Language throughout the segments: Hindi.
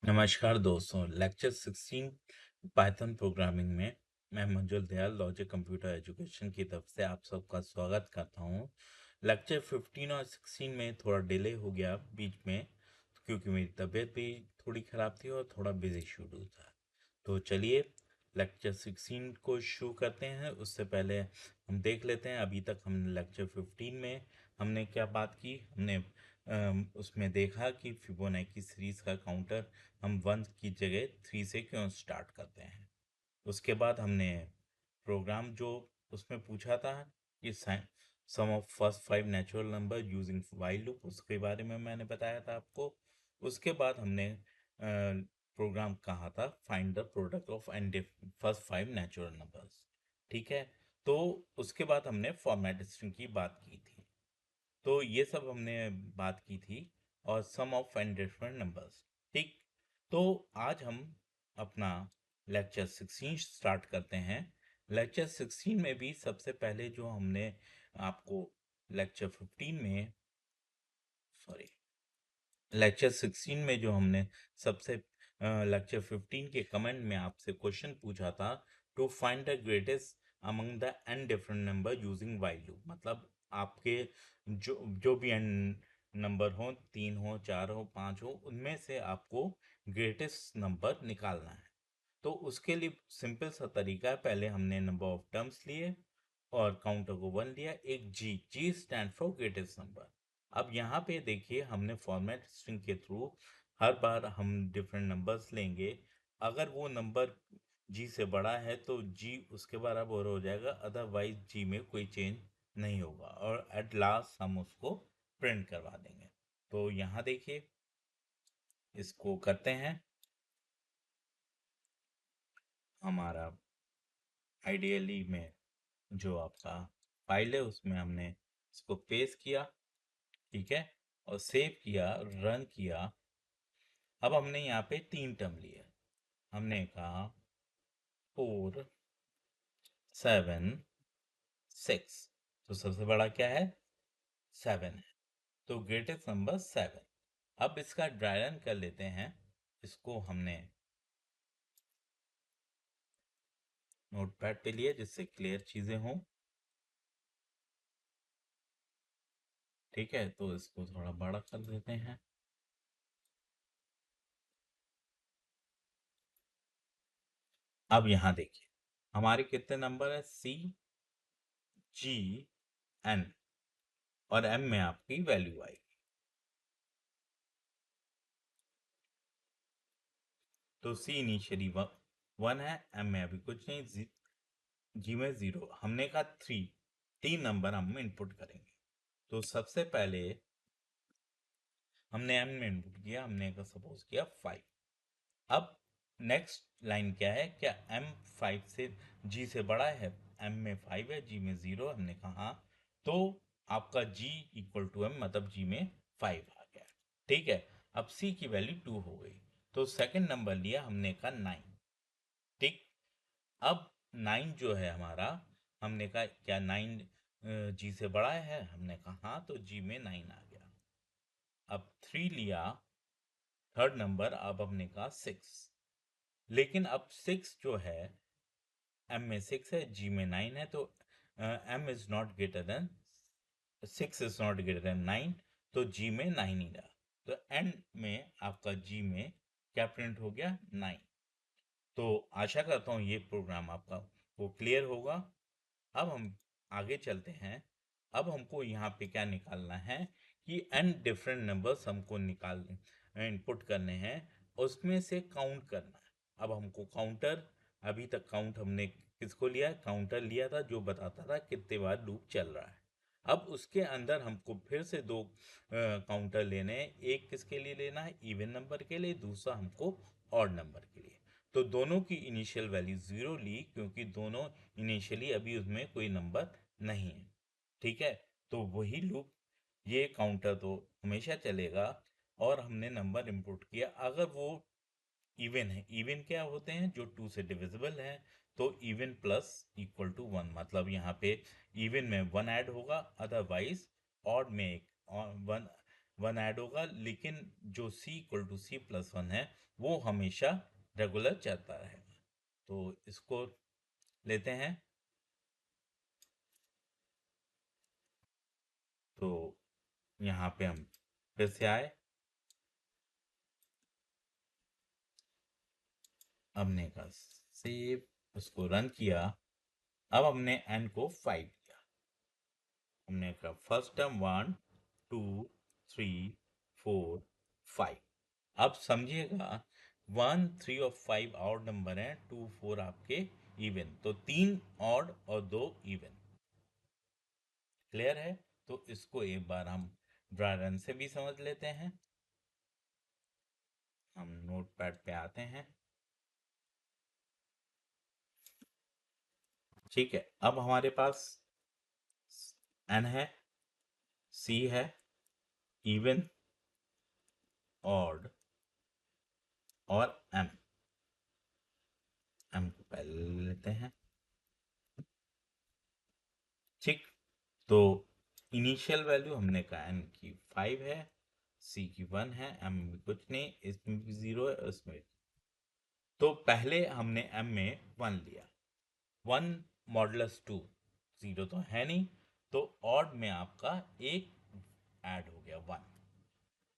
नमस्कार दोस्तों, लेक्चर 16 पाइथन प्रोग्रामिंग में मैं मंजुल दयाल लॉजिक कंप्यूटर एजुकेशन की तरफ से आप सबका स्वागत करता हूं। लेक्चर 15 और 16 में थोड़ा डिले हो गया बीच में क्योंकि मेरी तबीयत भी थोड़ी ख़राब थी और थोड़ा बिजी शेड्यूल था। तो चलिए लेक्चर 16 को शुरू करते हैं। उससे पहले हम देख लेते हैं अभी तक हमने लेक्चर 15 में हमने क्या बात की। हमने उसमें देखा कि फिबोनाची सीरीज का काउंटर हम 1 की जगह 3 से क्यों स्टार्ट करते हैं। उसके बाद हमने प्रोग्राम जो उसमें पूछा था कि sum of first 5 natural number using while loop, उसके बारे में मैंने बताया था आपको। उसके बाद हमने प्रोग्राम कहा था find the product of and first 5 natural numbers. ठीक है, तो उसके बाद हमने फॉर्मेट स्ट्रिंग की बात की थी। तो ये सब हमने बात की थी और सम ऑफ एंड डिफरेंट नंबर्स। ठीक, तो आज हम अपना लेक्चर 16 स्टार्ट करते हैं। लेक्चर 16 में भी सबसे पहले जो हमने आपको लेक्चर 15 में सॉरी लेक्चर 16 में जो हमने सबसे लेक्चर 15 के कमेंट में आपसे क्वेश्चन पूछा था to find the greatest among the N different number using while loop. मतलब आपके जो जो भी एन नंबर हो, 3 हो, 4 हो, 5 हो, उनमें से आपको ग्रेटेस्ट नंबर निकालना है। तो उसके लिए सिंपल सा तरीका है, पहले हमने नंबर ऑफ टर्म्स लिए और काउंटर को 1 लिया। एक जी G stand for greatest number. अब यहाँ पे देखिए हमने फॉर्मेट स्ट्रिंग के थ्रू हर बार हम डिफरेंट नंबर्स लेंगे। अगर वो नंबर जी से बड़ा है तो जी उसके बराबर हो जाएगा, अदरवाइज जी में कोई चेंज नहीं होगा और एट लास्ट हम उसको प्रिंट करवा देंगे। तो यहाँ देखिए इसको करते हैं। हमारा आइडियली में जो आपका फाइल है उसमें हमने इसको पेस्ट किया, ठीक है, और सेव किया, रन किया। अब हमने यहाँ पे 3 टर्म लिए। हमने कहा 4 7 6, तो सबसे बड़ा क्या है? 7 है, तो ग्रेटेस्ट नंबर 7। अब इसका ड्राई रन कर लेते हैं। इसको हमने नोटपैड पे लिया जिससे क्लियर चीजें हों। ठीक है, तो इसको थोड़ा बड़ा कर देते हैं। अब यहाँ देखिए हमारे कितने नंबर है? सी जी एन, और एम में आपकी वैल्यू आएगी। तो सी इनिशियली 1 है, एम में अभी कुछ नहीं, जी में 0। हमने कहा 3 नंबर हम इनपुट करेंगे। तो सबसे पहले हमने एम में इनपुट किया, हमने का सपोज किया 5। अब नेक्स्ट लाइन क्या है? क्या एम 5 से जी से बड़ा है? एम में 5 है, जी में 0। हमने कहा हाँ, तो आपका जी इक्वल टू एम, मतलब जी में 5 आ गया। ठीक है, अब सी की वैल्यू 2 हो गई। तो सेकंड नंबर लिया हमने कहा 9। ठीक, अब 9 जो है हमारा, हमने कहा क्या 9 जी से बड़ा है? हमने कहा हाँ, तो जी में 9 आ गया। अब 3 लिया, थर्ड नंबर। अब हमने कहा 6, लेकिन अब 6 जो है एम में 6 है, जी में 9 है, तो M is not greater than 6 is not greater than 9, तो जी में 9 ही रहा। तो एंड में आपका जी में क्या प्रिंट हो गया? 9। तो आशा करता हूँ ये प्रोग्राम आपका वो क्लियर होगा। अब हम आगे चलते हैं। अब हमको यहाँ पे क्या निकालना है कि एन डिफरेंट नंबर्स हमको निकाल इनपुट करने हैं, उसमें से काउंट करना है। अब हमको काउंटर, अभी तक काउंट हमने किसको लिया? काउंटर लिया था जो बताता था कितने बार लूप चल रहा है। अब उसके अंदर हमको फिर से दो काउंटर लेने हैं। एक किसके लिए लेना है? इवन नंबर के लिए, दूसरा हमको ऑड नंबर के लिए। तो दोनों की इनिशियल वैल्यू 0 ली क्योंकि दोनों इनिशियली अभी उसमें कोई नंबर नहीं है। ठीक है, तो वही लूप, ये काउंटर तो हमेशा चलेगा। और हमने नंबर इंपुट किया, अगर वो इवन है, इवन क्या होते हैं? जो 2 से डिविजिबल है। तो इवन प्लस इक्वल टू 1, मतलब यहाँ पे इवन में 1 ऐड होगा, अदरवाइज ऑड में एक 1 1 ऐड होगा, लेकिन जो c equal to c plus 1 है वो हमेशा रेगुलर चलता रहेगा। तो इसको लेते हैं। तो यहाँ पे हम फिर से आए, हमने कहा सेव, उसको रन किया। अब हमने n को 5 लिया, हमने कहा फर्स्ट टर्म 1 2 3 4 5। अब समझिएगा 1 3 और 5 ऑड नंबर हैं, 2 4 आपके इवन, तो 3 ऑड और 2 इवन। क्लियर है? तो इसको एक बार हम ड्राई रन से भी समझ लेते हैं। हम नोटपैड पे आते हैं। ठीक है, अब हमारे पास n है, c है, इवन, ऑड और m। m को पहले ले लेते हैं। ठीक, तो इनिशियल वैल्यू हमने कहा n की 5 है, c की 1 है, m में कुछ नहीं, इसमें भी 0 है, इसमें। तो पहले हमने m में 1 लिया, 1 मॉडुलस 2, 0 तो है नहीं, तो ऑड में आपका एक ऐड हो गया 1,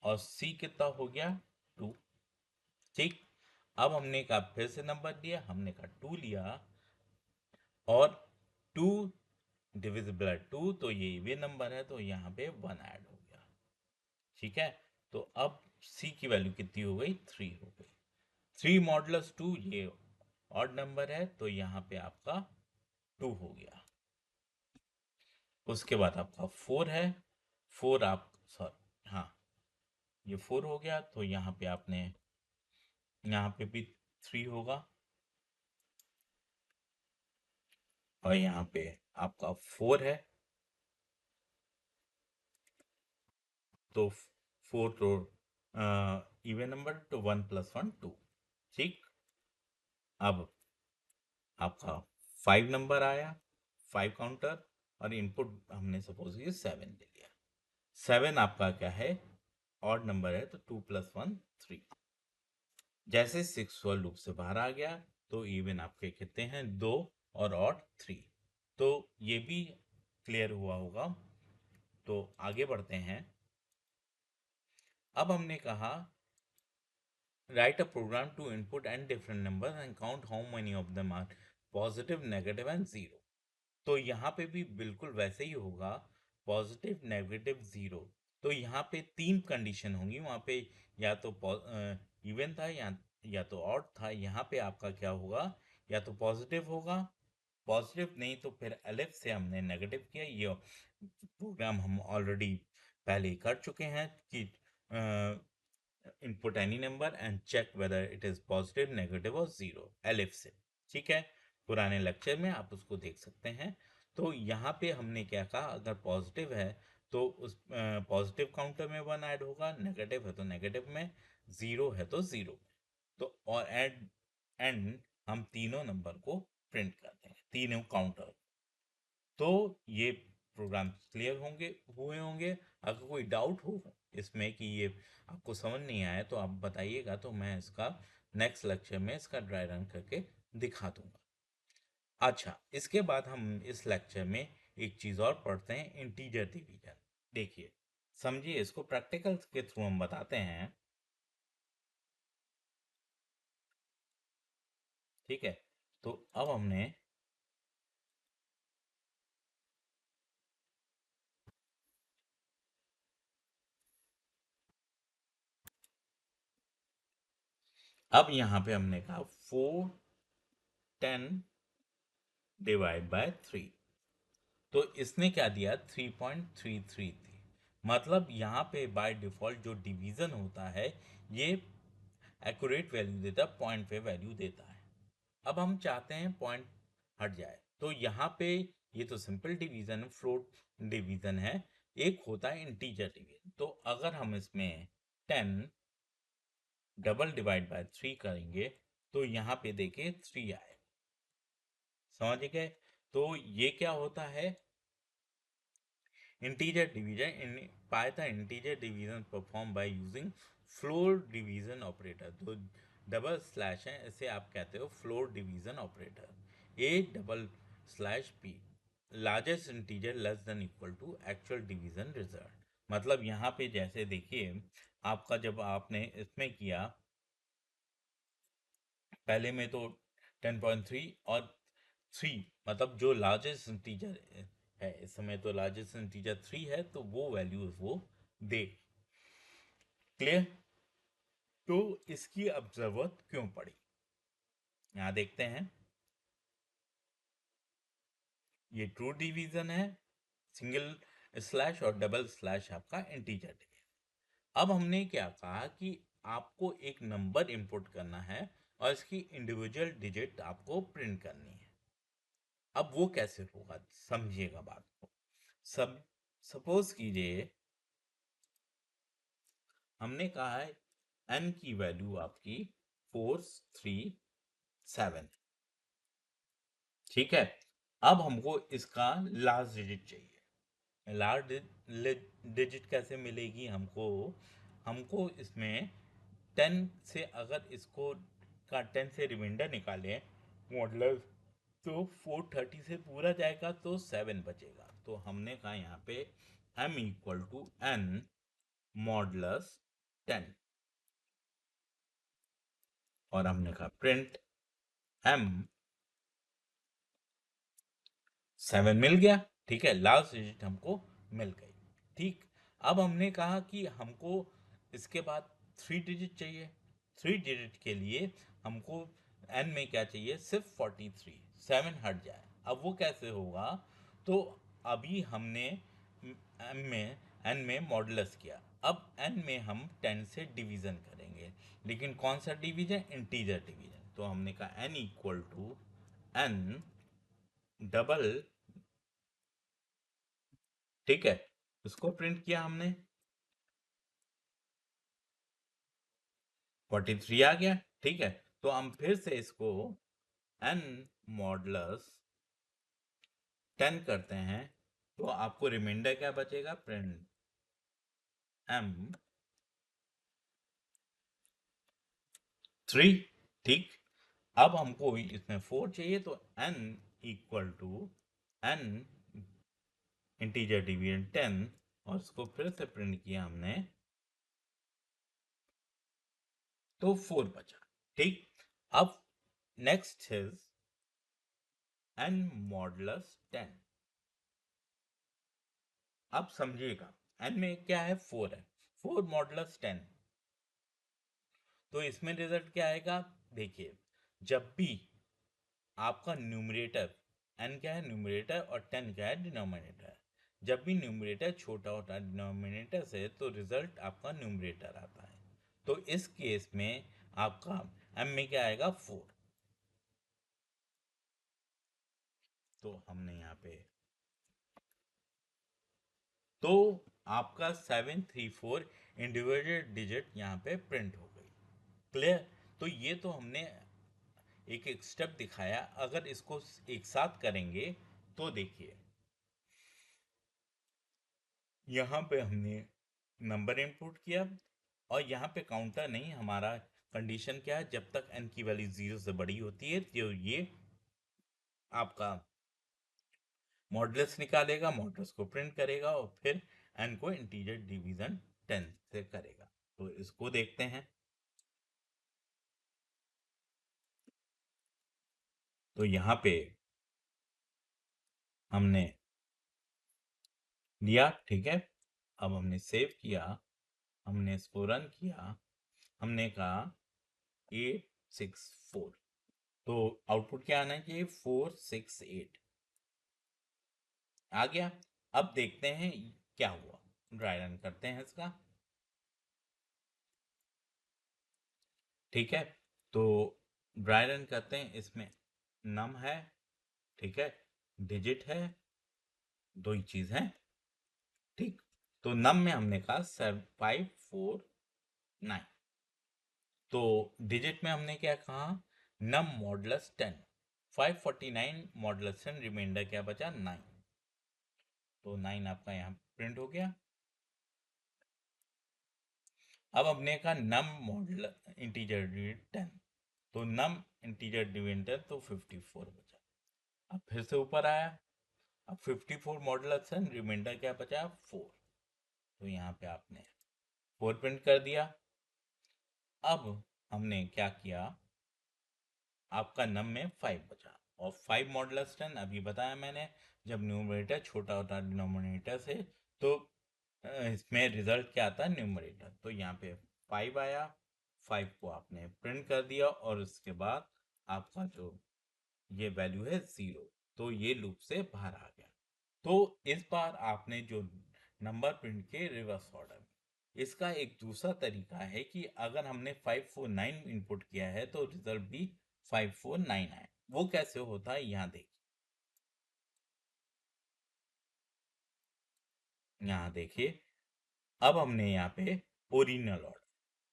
और c कितना हो गया 2। ठीक, अब हमने कहा फिर से नंबर लिया, हमने कहा 2 लिया, और 2 डिविजिबल है 2, तो ये इवन नंबर है, तो यहाँ पे 1 ऐड हो गया। ठीक है, तो अब c की वैल्यू कितनी हो गई, 3 हो गई। 3 मॉडुलस 2 ये ऑड नंबर है, तो यहाँ पे आपका 2 हो गया। उसके बाद आपका 4 है, 4 आप सॉरी हाँ, ये 4 हो गया, तो यहाँ पे आपने यहाँ पे भी 3 होगा, और यहाँ पे आपका 4 है, तो 4 तो इवन नंबर, तो 1 प्लस 1 2। ठीक, अब आपका 5 नंबर आया, 5 काउंटर, और इनपुट हमने सपोज ये 7 ले लिया। 7 आपका क्या है, ऑड नंबर है, तो 2 प्लस 1 3। जैसे 6 वाले लूप से बाहर आ गया, तो इवन आपके कितने हैं, 2, और ऑड 3। तो ये भी क्लियर हुआ होगा। तो आगे बढ़ते हैं। अब हमने कहा write a program to input and different number and count how many of them are positive, negative and zero. तो यहाँ पे भी बिल्कुल वैसे ही होगा, पॉजिटिव, नेगेटिव, जीरो। तो यहाँ पे 3 कंडीशन होंगी, वहाँ पे या तो इवन था, या तो ऑड था। यहाँ पे आपका क्या होगा, या तो पॉजिटिव होगा, पॉजिटिव नहीं तो फिर एलिफ से हमने नेगेटिव किया। ये प्रोग्राम हम ऑलरेडी पहले ही कर चुके हैं कि input any number and check whether it is positive, negative और जीरो, एलिफ से। ठीक है, पुराने लेक्चर में आप उसको देख सकते हैं। तो यहाँ पे हमने क्या कहा, अगर पॉजिटिव है तो उस पॉजिटिव काउंटर में 1 ऐड होगा, नेगेटिव है तो नेगेटिव में, जीरो है तो जीरो में। तो और एंड हम तीनों नंबर को प्रिंट करते हैं, तीनों काउंटर। तो ये प्रोग्राम क्लियर हुए होंगे। अगर कोई डाउट हो इसमें कि ये आपको समझ नहीं आया, तो आप बताइएगा, तो मैं इसका नेक्स्ट लेक्चर में इसका ड्राई रन करके दिखा दूंगा। अच्छा, इसके बाद हम इस लेक्चर में एक चीज़ और पढ़ते हैं, इंटीजर डिवीजन। देखिए, समझिए, इसको प्रैक्टिकल के थ्रू हम बताते हैं। ठीक है, तो अब हमने अब यहाँ पे हमने कहा 4 10 डिवाइड बाय 3। तो इसने क्या दिया, 3.33 थी। मतलब यहाँ पे बाय डिफॉल्ट जो डिवीजन होता है, ये एक्यूरेट वैल्यू देता है, पॉइंट पे वैल्यू देता है। अब हम चाहते हैं पॉइंट हट जाए, तो यहाँ पे ये तो सिंपल डिवीजन है, फ्लोट डिवीजन है। एक होता है इंटीजर डिवीजन। तो अगर हम इसमें 10 डबल डिवाइड बाय 3 करेंगे, तो यहाँ पे देखिए 3 आए। समझ गए? तो ये क्या होता है, integer division in Python integer division perform by using floor division operator. तो डबल स्लैश है, इसे आप कहते हो floor division operator. A double slash P largest integer less than equal to actual division result. मतलब यहाँ पे जैसे देखिए, आपका जब आपने इसमें किया, पहले में तो 10.3 और 3, मतलब जो लार्जेस्ट इंटीजर है इस समय, तो लार्जेस्ट इंटीजर 3 है, तो वो वैल्यू वो दे। क्लियर? तो इसकी अब जरूरत क्यों पड़ी, यहाँ देखते हैं। ये ट्रू डिवीजन है, सिंगल स्लैश और डबल स्लैश आपका इंटीजर डिवीजन। अब हमने क्या कहा कि आपको एक नंबर इंपुट करना है और इसकी इंडिविजुअल डिजिट आपको प्रिंट करनी है। अब वो कैसे होगा, समझिएगा बात को। सब सपोज कीजिए हमने कहा है n की वैल्यू आपकी 437, ठीक है। अब हमको इसका लास्ट डिजिट चाहिए। लास्ट डिजिट कैसे मिलेगी हमको? हमको इसमें 10 से, अगर इसको का 10 से रिमाइंडर निकालें मॉडलर, तो 430 से पूरा जाएगा तो 7 बचेगा। तो हमने कहा यहाँ पे m equal to n modulus 10, और हमने कहा प्रिंट m 7 मिल गया, ठीक है। लास्ट डिजिट हमको मिल गई, ठीक। अब हमने कहा कि हमको इसके बाद 3 डिजिट चाहिए। 3 डिजिट के लिए हमको n में क्या चाहिए, सिर्फ 43, 7 हट जाए। अब वो कैसे होगा? तो अभी हमने m में n में मॉडुलस किया, अब n में हम 10 से डिवीजन करेंगे, लेकिन कौन सा डिवीजन? Integer division. तो हमने कहा n equal to n double, ठीक है। इसको प्रिंट किया हमने, 43 आ गया, ठीक है। तो हम फिर से इसको n मॉडुलस 10 करते हैं, तो आपको रिमाइंडर क्या बचेगा? प्रिंट m 3, ठीक। अब हमको इसमें 4 चाहिए, तो n equal to n integer division 10, और इसको फिर से प्रिंट किया हमने, तो 4 बचा, ठीक। अब नेक्स्ट इज n मॉडुलस 10। अब समझिएगा, n में क्या है? 4 है, 4 मॉडुलस 10। तो इसमें रिजल्ट क्या आएगा? देखिए, जब भी आपका न्यूमरेटर, n क्या है? न्यूमरेटर, और 10 क्या है? डिनोमिनेटर। जब भी न्यूमरेटर छोटा होता है डिनोमिनेटर से, तो रिजल्ट आपका न्यूमरेटर आता है। तो इस केस में आपका m में क्या आएगा? 4। तो हमने यहाँ पे, तो आपका 734 इंडिविजुअल डिजिट यहाँ पे प्रिंट हो गई। क्लियर? तो ये तो हमने एक एक स्टेप दिखाया। अगर इसको एक साथ करेंगे तो देखिए, यहाँ पे हमने नंबर इनपुट किया, और यहाँ पे काउंटर नहीं, हमारा कंडीशन क्या है? जब तक n की वैल्यू 0 से बड़ी होती है तो ये आपका मॉडुलस निकालेगा, मॉडुलस को प्रिंट करेगा, और फिर n को इंटीजर डिवीजन 10 से करेगा। तो इसको देखते हैं। तो यहाँ पे हमने लिया, ठीक है। अब हमने सेव किया, हमने इसको रन किया, हमने कहा 864, तो आउटपुट क्या आना चाहिए? 468 आ गया। अब देखते हैं क्या हुआ, ड्राई रन करते हैं इसका, ठीक है। तो ड्राई रन करते हैं, इसमें नम है, ठीक है, डिजिट है, दो ही चीज है, ठीक। तो नम में हमने कहा 549, तो डिजिट में हमने क्या कहा? नम मॉडुलस 10, 549 मॉडुलस 10, रिमाइंडर क्या बचा? 9। तो 9 आपका यहाँ प्रिंट हो गया। अब हमने कहा नम मॉडल इंटीजर डिविडेंड 10, तो नम इंटीजर डिविडेंड तो 54 बचा। अब फिर से ऊपर आया, अब 54 मॉडुलस है, रिमाइंडर क्या बचा 4, तो यहाँ पे आपने 4 प्रिंट कर दिया। अब हमने क्या किया, आपका नम में 5 बचा, और 5 मॉडुलस 10 अभी बताया मैंने, जब न्यूमरेटर छोटा होता है डिनोमिनेटर से तो इसमें रिजल्ट क्या आता है न्यूमरेटर, तो यहाँ पे 5 आया, 5 को आपने प्रिंट कर दिया और उसके बाद आपका जो ये वैल्यू है 0, तो ये लूप से बाहर आ गया। तो इस बार आपने जो नंबर प्रिंट के रिवर्स ऑर्डर में, इसका एक दूसरा तरीका है कि अगर हमने 549 इनपुट किया है तो रिजल्ट भी 549 आए। वो कैसे होता है यहाँ देखिए, यहाँ देखिए, अब हमने यहाँ पे ओरिजिनल ऑर्डर,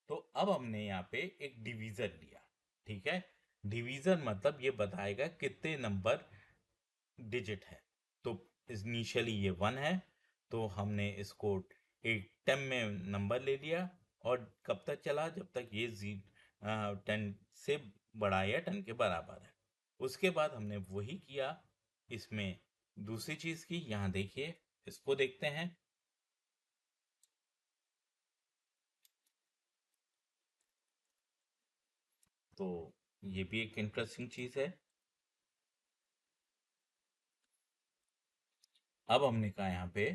तो अब हमने यहाँ पे एक डिवीजर लिया, ठीक है। डिवीजर मतलब ये बताएगा कितने नंबर डिजिट है, तो इनिशियली ये 1 है, तो हमने इसको एक 10 में नंबर ले लिया, और कब तक चला, जब तक ये 10 से बड़ा या 10 के बराबर है। उसके बाद हमने वही किया इसमें दूसरी चीज की, यहाँ देखिए, इसको देखते हैं। तो ये भी एक इंटरेस्टिंग चीज है। अब हमने कहा यहाँ पे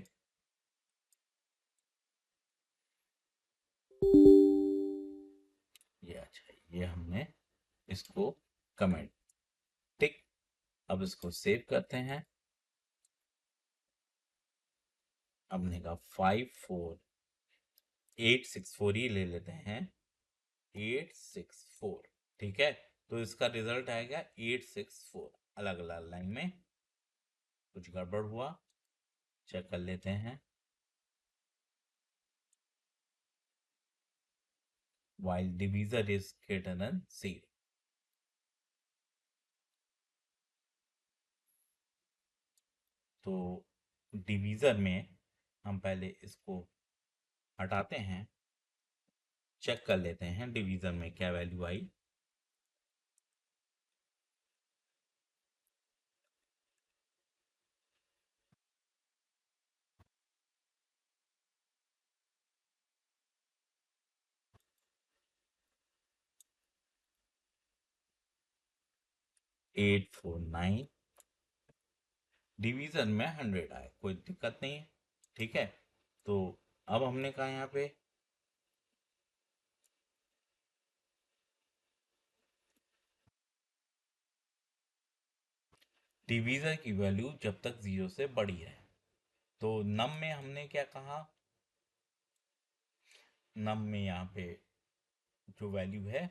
ये, अच्छा ये हमने इसको कमेंट टिक, अब इसको सेव करते हैं। अब हमने कहा 54864 ही ले लेते हैं, 864, ठीक है। तो इसका रिजल्ट आएगा 864, अलग अलग लाइन में कुछ गड़बड़ हुआ, चेक कर लेते हैं। while divisor is greater than 0, तो डिवीजर में हम पहले इसको हटाते हैं, चेक कर लेते हैं डिवीजर में क्या वैल्यू आई। 849, डिवीजन में 100 आए, कोई दिक्कत नहीं है, ठीक है। तो अब हमने कहा यहाँ पे डिवीजर की वैल्यू जब तक 0 से बड़ी है, तो नम में हमने क्या कहा, नम में यहाँ पे जो वैल्यू है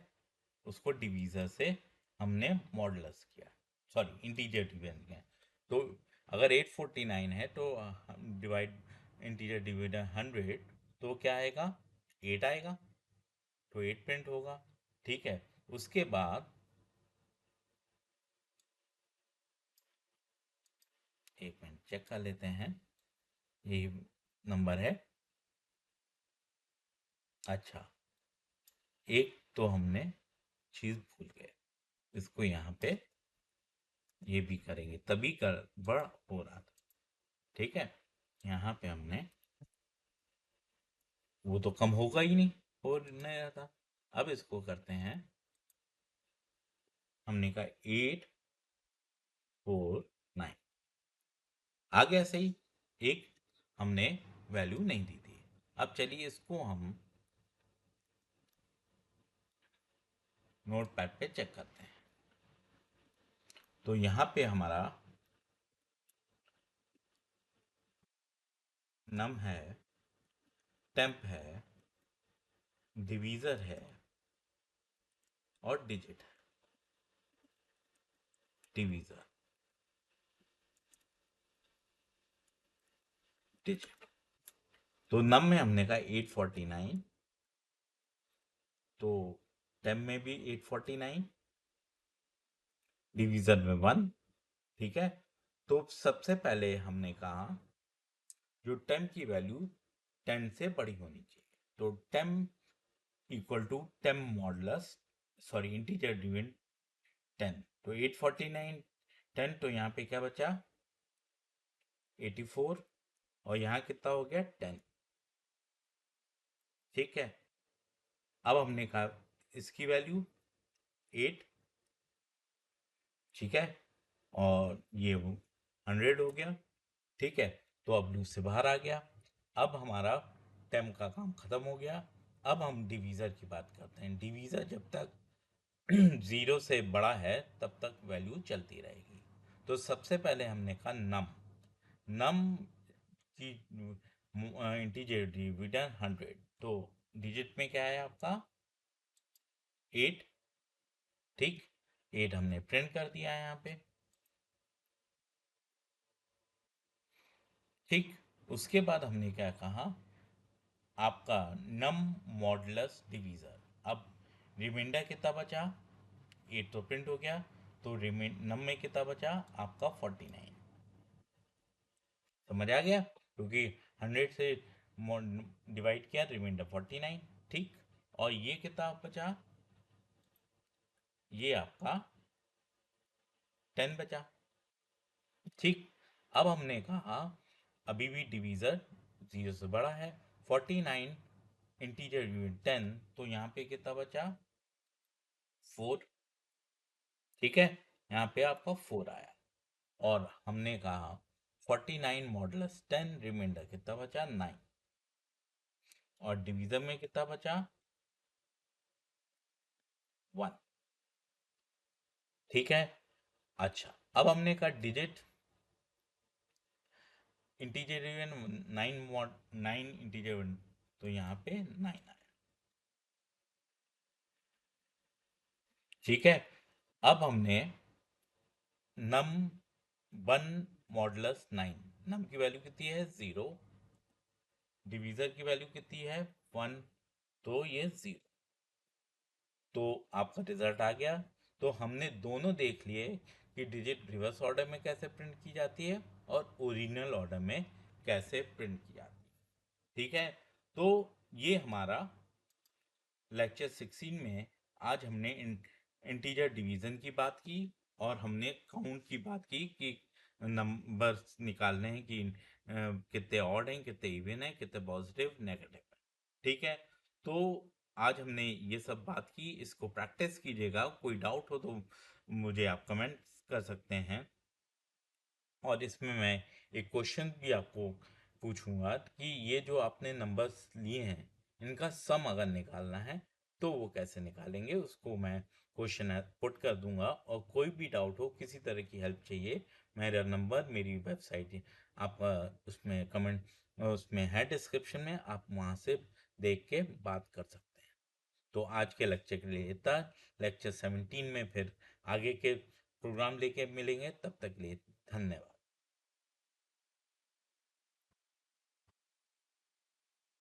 उसको डिवीजर से हमने मॉडुलस किया, सॉरी इंटीजर डिवीजन किया। तो अगर 849 है तो डिवाइड इंटीजर डिविजन 100, तो क्या आएगा 8 आएगा, तो 8 प्रिंट होगा, ठीक है। उसके बाद एक मिनट चेक कर लेते हैं, ये नंबर है, अच्छा एक तो हमने चीज भूल गए, इसको यहाँ पे ये भी करेंगे, तभी कर बड़ा हो रहा था, ठीक है। यहाँ पे हमने, वो तो कम होगा ही नहीं, हो नहीं रहा था। अब इसको करते हैं, हमने कहा 849 आ गया सही, एक हमने वैल्यू नहीं दी थी। अब चलिए इसको हम नोट पैड पे चेक करते हैं, तो यहाँ पे हमारा नम है, टेम्प है, डिवीजर है और डिजिट है, डिवीजर डिजिट। तो नम में हमने कहा 849, तो टेम्प में भी 849, डिवीजर में 1, ठीक है। तो सबसे पहले हमने कहा जो टेम की वैल्यू 10 से बड़ी होनी चाहिए। तो temp equal to temp modulus, sorry integer dividend 10, तो 849 10, तो यहाँ पे क्या बचा 84, और यहाँ कितना हो गया 10। ठीक है, अब हमने कहा इसकी वैल्यू 8, ठीक है, और ये 100 हो गया। ठीक है, तो अब लूप से बाहर आ गया। अब हमारा टेम का काम खत्म हो गया। अब हम डिवीज़र की बात करते हैं। डिवीज़र जब तक 0 से बड़ा है तब तक वैल्यू चलती रहेगी। तो सबसे पहले हमने कहा नम, नम की इंटीजर डिविडेंड 100, तो डिजिट में क्या है आपका 8। ठीक, 8 हमने प्रिंट कर दिया है यहाँ पे। ठीक, उसके बाद हमने क्या कहा आपका नम मॉडुलस डिवीज़र। अब रिमाइंडर कितना बचा 8 तो प्रिंट हो गया, तो नम में कितना बचा आपका 49। समझ आ गया, क्योंकि 100 से डिवाइड किया रिमाइंडर 49। ठीक, और ये कितना बचा, ये आपका 10 बचा। ठीक, अब हमने कहा अभी भी डिवीज़र 0 से बड़ा है, 49 इंटीजर यूनिट 10, तो यहाँ पे कितना बचा 4। ठीक है, यहाँ पे आपका 4 आया, और हमने कहा 49 मॉडुलस 10, रिमाइंडर कितना बचा 9, और डिवीजन में कितना बचा 1। ठीक है, अच्छा अब हमने कहा डिजिट इंटीजर 9 इंटीजर, तो यहाँ पे 9 आया। ठीक है, अब हमने नम 1 मॉडुलस 9, नम की वैल्यू कितनी है 0, डिवीजर की वैल्यू कितनी है 1, तो ये 0, तो आपका रिजल्ट आ गया। तो हमने दोनों देख लिए कि डिजिट रिवर्स ऑर्डर में कैसे प्रिंट की जाती है और ओरिजिनल ऑर्डर में कैसे प्रिंट की जाती है। ठीक है, तो ये हमारा लेक्चर 16 में आज हमने इंटीजर डिवीजन की बात की, और हमने काउंट की बात की कि नंबर्स निकालने हैं कि कितने ऑड हैं, कितने इवन हैं, कितने पॉजिटिव नेगेटिव हैं। ठीक है, तो आज हमने ये सब बात की, इसको प्रैक्टिस कीजिएगा। कोई डाउट हो तो मुझे आप कमेंट कर सकते हैं, और इसमें मैं एक क्वेश्चन भी आपको पूछूंगा कि ये जो आपने नंबर्स लिए हैं इनका सम अगर निकालना है तो वो कैसे निकालेंगे, उसको मैं क्वेश्चन पुट कर दूंगा। और कोई भी डाउट हो, किसी तरह की हेल्प चाहिए, मेरा नंबर मेरी वेबसाइट आप उसमें कमेंट उसमें है डिस्क्रिप्शन में, आप वहाँ से देख के बात कर सकते हैं। तो आज के लेक्चर के लिए इतना। लेक्चर 17 में फिर आगे के प्रोग्राम लेके मिलेंगे, तब तक लिए धन्यवाद।